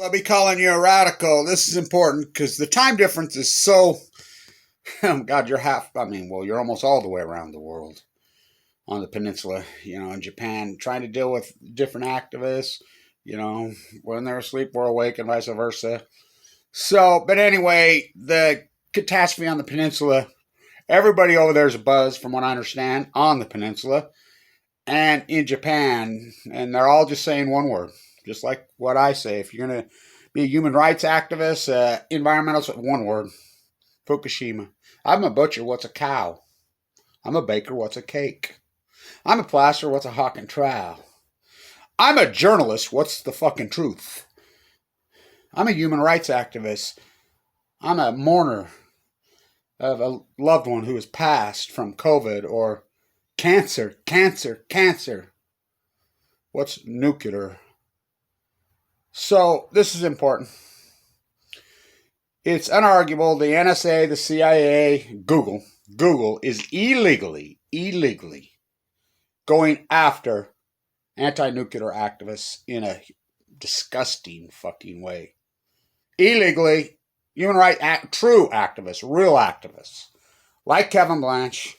I'll be calling you a radical. This is important because the time difference is so. Oh God, you're you're almost all the way around the world on the peninsula. In Japan, trying to deal with different activists. When they're asleep, we're awake, and vice versa. So, but anyway, the catastrophe on the peninsula. Everybody over there is a buzz, from what I understand, on the peninsula and in Japan, and they're all just saying one word, just like what I say. If you're going to be a human rights activist, environmentalist, one word, Fukushima. I'm a butcher, what's a cow? I'm a baker, what's a cake? I'm a plasterer, what's a hawk and trowel? I'm a journalist, what's the fucking truth? I'm a human rights activist. I'm a mourner of a loved one who has passed from COVID or cancer. What's nuclear? So this is important. It's unarguable. The NSA, the CIA, Google is illegally going after anti-nuclear activists in a disgusting fucking way. Illegally, human rights, true activists, real activists, like Kevin Blanch,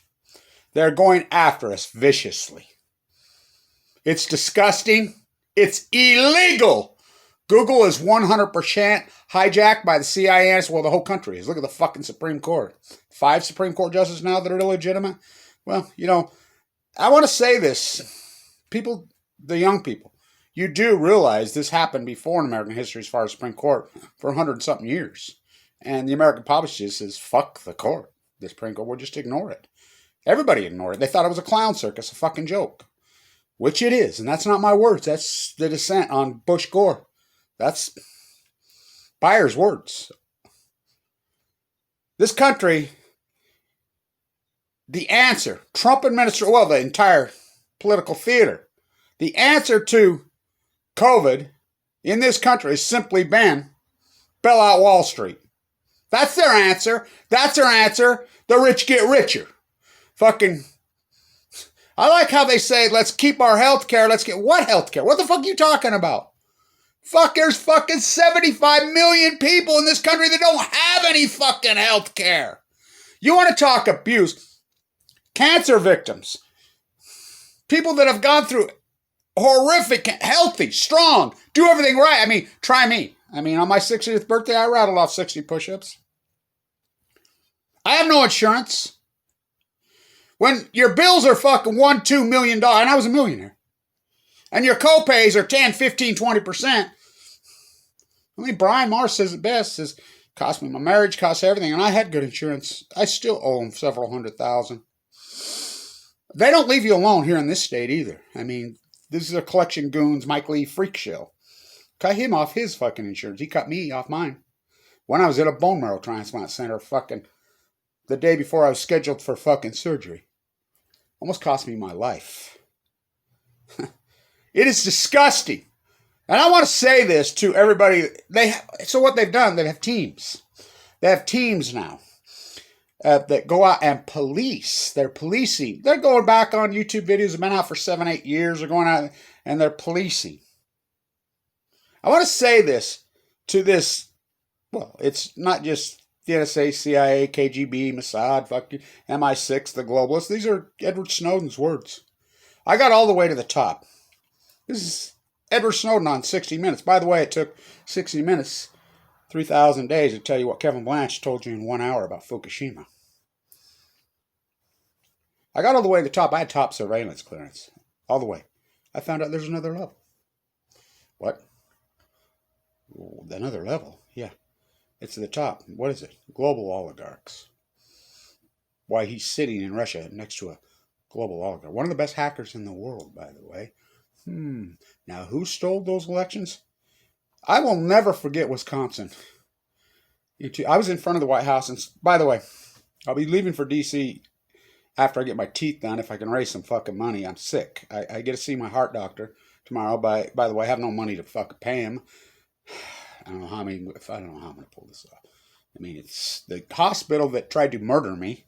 they're going after us viciously. It's disgusting. It's illegal. Google is 100% hijacked by the CIA. Well, the whole country is. Look at the fucking Supreme Court. 5 Supreme Court justices now that are illegitimate. Well, I want to say this. People, the young people, you do realize this happened before in American history as far as Supreme Court for 100-something years. And the American public just says, fuck the court. The Supreme Court will just ignore it. Everybody ignored it. They thought it was a clown circus, a fucking joke. Which it is. And that's not my words. That's the dissent on Bush Gore. That's Byers' words. This country, the answer, Trump administration, well, the entire political theater, the answer to COVID in this country has simply been bail out Wall Street. That's their answer. That's their answer. The rich get richer. Fucking, I like how they say, let's keep our health care. Let's get, what health care? What the fuck are you talking about? Fuck, there's fucking 75 million people in this country that don't have any fucking health care. You want to talk abuse? Cancer victims. People that have gone through horrific, healthy, strong, do everything right. Try me. On my 60th birthday, I rattled off 60 push-ups. I have no insurance. When your bills are fucking $1-2 million, and I was a millionaire, and your co-pays are 10, 15, 20%. Brian Mars says it best, says, cost me my marriage, cost everything, and I had good insurance. I still owe them several $100,000. They don't leave you alone here in this state either. This is a collection goons, Mike Lee freak show. Cut him off his fucking insurance. He cut me off mine. When I was at a bone marrow transplant center the day before I was scheduled for fucking surgery. Almost cost me my life. It is disgusting. And I want to say this to everybody. So what they've done, they have teams. They have teams now that go out and police. They're policing. They're going back on YouTube videos that have been out for 7-8 years. They're going out and they're policing. I want to say this to this. Well, it's not just the NSA, CIA, KGB, Mossad, fucking MI6, the globalists. These are Edward Snowden's words. I got all the way to the top. This is Edward Snowden on 60 Minutes. By the way, it took 60 Minutes 3,000 days to tell you what Kevin Blanch told you in 1 hour about Fukushima. I got all the way to the top. I had top surveillance clearance. All the way. I found out there's another level. What? Another level? Yeah. It's at the top. What is it? Global oligarchs. Why, he's sitting in Russia next to a global oligarch. One of the best hackers in the world, by the way. Now, who stole those elections? I will never forget Wisconsin. I was in front of the White House, and by the way, I'll be leaving for D.C. after I get my teeth done if I can raise some fucking money. I'm sick. I get to see my heart doctor tomorrow. By the way, I have no money to fucking pay him. I don't know how I'm going to pull this off. It's the hospital that tried to murder me.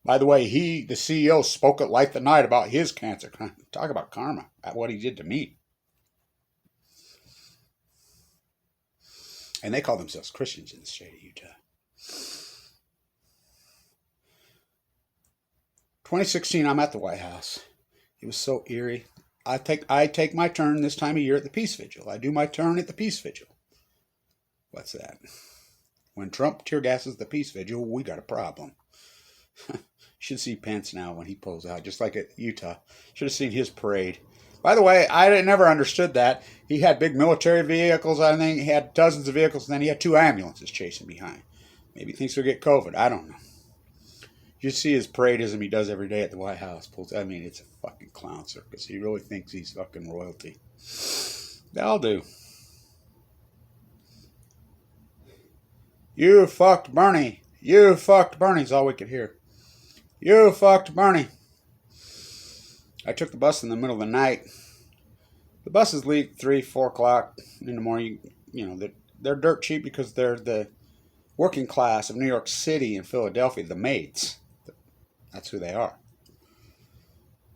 By the way, the CEO, spoke at Light the Night about his cancer. Talk about karma, what he did to me. And they call themselves Christians in the state of Utah. 2016, I'm at the White House. It was so eerie. I take my turn this time of year at the Peace Vigil. I do my turn at the Peace Vigil. What's that? When Trump tear gasses the Peace Vigil, we got a problem. Should see Pence now when he pulls out, just like at Utah. Should have seen his parade. By the way, I never understood that. He had big military vehicles, I think. He had dozens of vehicles, and then he had 2 ambulances chasing behind. Maybe he thinks he'll get COVID. I don't know. You see his paradism he does every day at the White House. I mean, it's a fucking clown circus. He really thinks he's fucking royalty. That'll do. You fucked Bernie. You fucked Bernie is all we could hear. You fucked Bernie. I took the bus in the middle of the night. The buses leave 3, 4 o'clock in the morning. You know, they're dirt cheap because they're the working class of New York City and Philadelphia, the maids. That's who they are.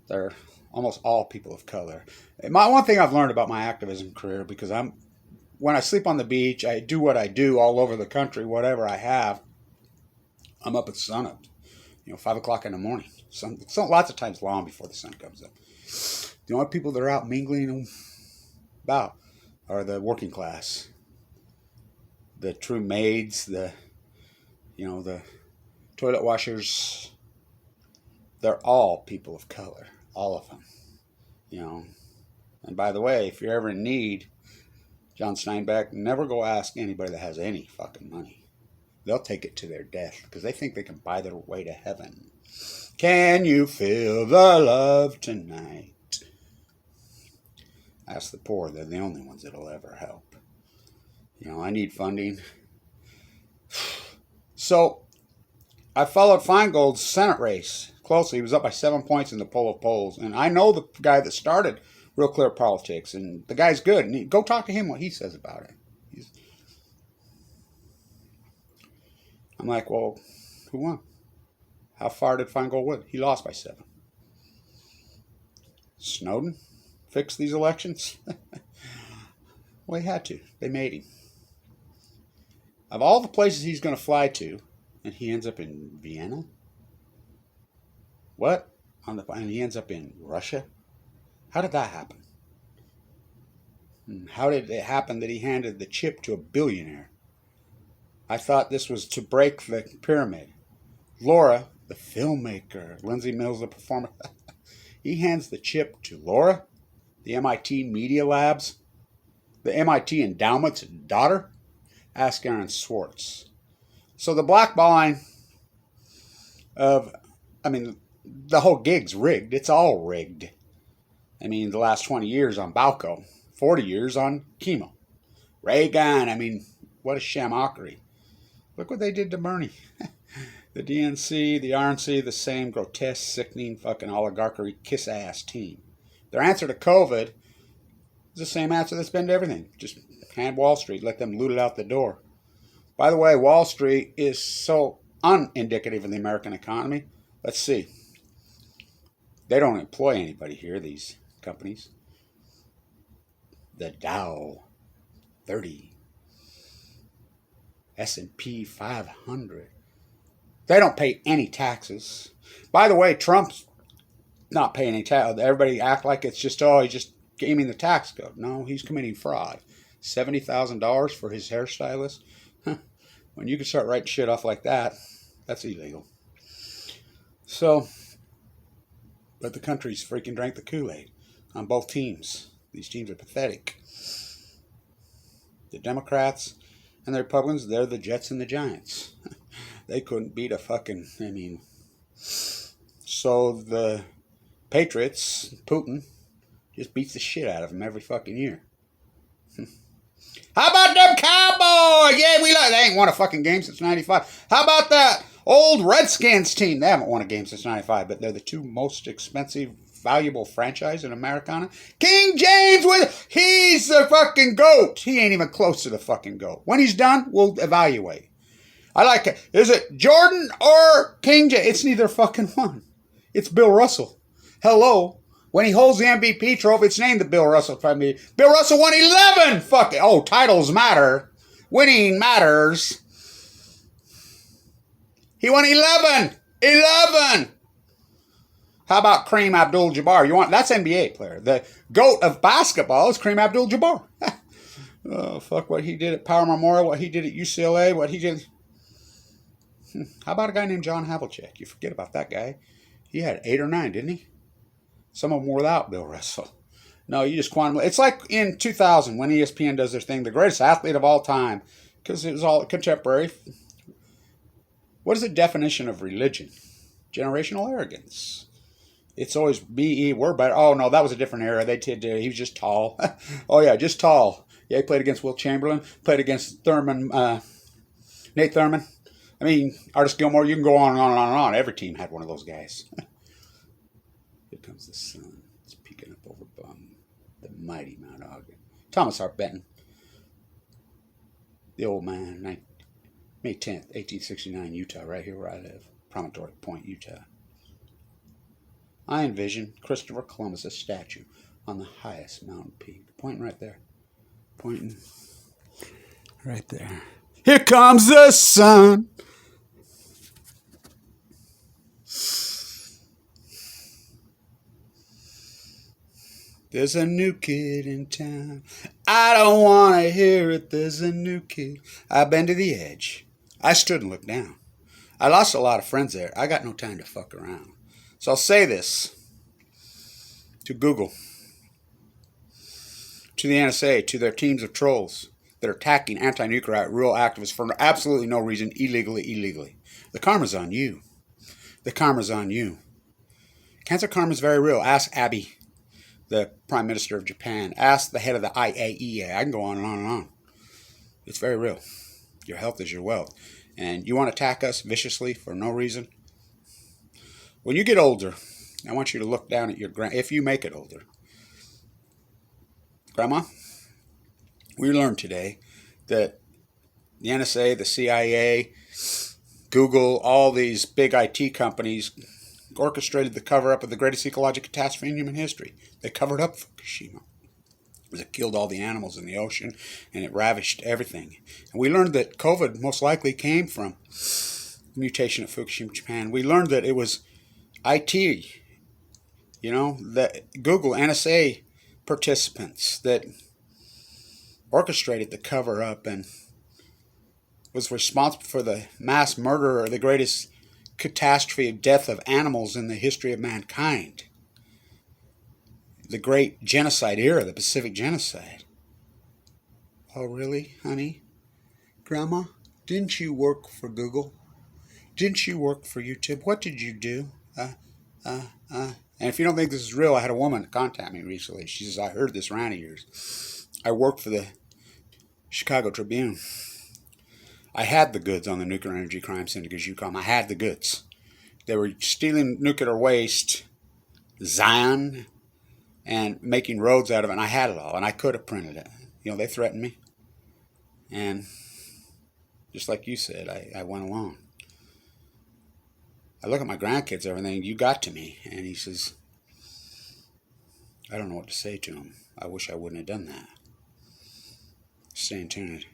They're almost all people of color. One thing I've learned about my activism career, because when I sleep on the beach, I do what I do all over the country, whatever I have, I'm up at sunup. 5 o'clock in the morning. Lots of times long before the sun comes up. The only people that are out mingling about are the working class. The true maids, the toilet washers. They're all people of color. All of them. And by the way, if you're ever in need, John Steinbeck, never go ask anybody that has any fucking money. They'll take it to their death because they think they can buy their way to heaven. Can you feel the love tonight? Ask the poor. They're the only ones that'll ever help. I need funding. So, I followed Feingold's Senate race closely. He was up by 7 points in the poll of polls. And I know the guy that started Real Clear Politics. And the guy's good. And go talk to him what he says about it. I'm like, well, who won? How far did Feingold win? He lost by 7. Snowden fixed these elections? Well, he had to. They made him. Of all the places he's going to fly to, and he ends up in Vienna? What? And he ends up in Russia? How did that happen? How did it happen that he handed the chip to a billionaire? I thought this was to break the pyramid. Laura, the filmmaker, Lindsay Mills, the performer, he hands the chip to Laura, the MIT Media Labs, the MIT Endowment's daughter. Ask Aaron Swartz. So the blackballing the whole gig's rigged. It's all rigged. The last 20 years on Balco, 40 years on chemo. Reagan, what a shamockery. Look what they did to Bernie. The DNC, the RNC, the same grotesque, sickening, fucking oligarchy kiss-ass team. Their answer to COVID is the same answer that's been to everything. Just hand Wall Street, let them loot it out the door. By the way, Wall Street is so unindicative of the American economy. Let's see. They don't employ anybody here, these companies. The Dow 30. S&P 500. They don't pay any taxes. By the way, Trump's not paying any tax. Everybody act like it's just, he's just gaming the tax code. No, he's committing fraud. $70,000 for his hairstylist. When you can start writing shit off like that, that's illegal. So, but the country's freaking drank the Kool-Aid on both teams. These teams are pathetic. The Democrats and the Republicans, they're the Jets and the Giants. They couldn't beat a fucking, so the Patriots, Putin, just beats the shit out of them every fucking year. How about them Cowboys? Yeah, they ain't won a fucking game since 95. How about that old Redskins team? They haven't won a game since 95, but they're the 2 most expensive, valuable franchise in Americana. King James, he's the fucking GOAT. He ain't even close to the fucking GOAT. When he's done, we'll evaluate. I like it. Is it Jordan or King James? It's neither fucking one. It's Bill Russell. Hello. When he holds the MVP trophy, it's named the Bill Russell Trophy. Bill Russell won 11 titles matter. Winning matters. He won 11. 11. How about Kareem Abdul-Jabbar? That's NBA player. The GOAT of basketball is Kareem Abdul-Jabbar. Oh, fuck what he did at Power Memorial, what he did at UCLA, what he did. How about a guy named John Havlicek? You forget about that guy. He had 8 or 9, didn't he? Some of them were without Bill Russell. No, you just quantum. It's like in 2000 when ESPN does their thing, the greatest athlete of all time, because it was all contemporary. What is the definition of religion? Generational arrogance. It's always B-E, we're better. Oh, no, that was a different era. He was just tall. Oh, yeah, just tall. Yeah, he played against Will Chamberlain, played against Nate Thurman. I mean, Artis Gilmore, you can go on and on and on and on. Every team had one of those guys. Here comes the sun. It's peeking up over the mighty Mount Ogden. Thomas Hart Benton. The old man, May 10th, 1869, Utah, right here where I live. Promontory Point, Utah. I envision Christopher Columbus' statue on the highest mountain peak. Pointing right there. Pointing right there. Here comes the sun. There's a new kid in town. I don't want to hear it. There's a new kid. I've been to the edge. I stood and looked down. I lost a lot of friends there. I got no time to fuck around. So I'll say this to Google, to the NSA, to their teams of trolls that are attacking anti-nuclear real activists for absolutely no reason, illegally. The karma's on you. The karma's on you. Cancer karma is very real. Ask Abe, the Prime Minister of Japan. Ask the head of the IAEA. I can go on and on and on. It's very real. Your health is your wealth. And you want to attack us viciously for no reason? When you get older, I want you to look down at your if you make it older. Grandma, we learned today that the NSA, the CIA, Google, all these big IT companies orchestrated the cover-up of the greatest ecological catastrophe in human history. They covered up Fukushima. It killed all the animals in the ocean, and it ravished everything. And we learned that COVID most likely came from mutation at Fukushima, Japan. We learned that it was IT, that Google, NSA participants that orchestrated the cover-up and was responsible for the mass murder or the greatest catastrophe of death of animals in the history of mankind. The great genocide era, the Pacific Genocide. Oh, really, honey? Grandma, didn't you work for Google? Didn't you work for YouTube? What did you do? And if you don't think this is real, I had a woman contact me recently. She says, I heard this around years. I worked for the Chicago Tribune. I had the goods on the nuclear energy crime syndicate, as you call them. I had the goods. They were stealing nuclear waste, Zion, and making roads out of it. And I had it all, and I could have printed it. They threatened me. And just like you said, I went along. I look at my grandkids, everything, you got to me. And he says, I don't know what to say to him. I wish I wouldn't have done that. Stay tuned.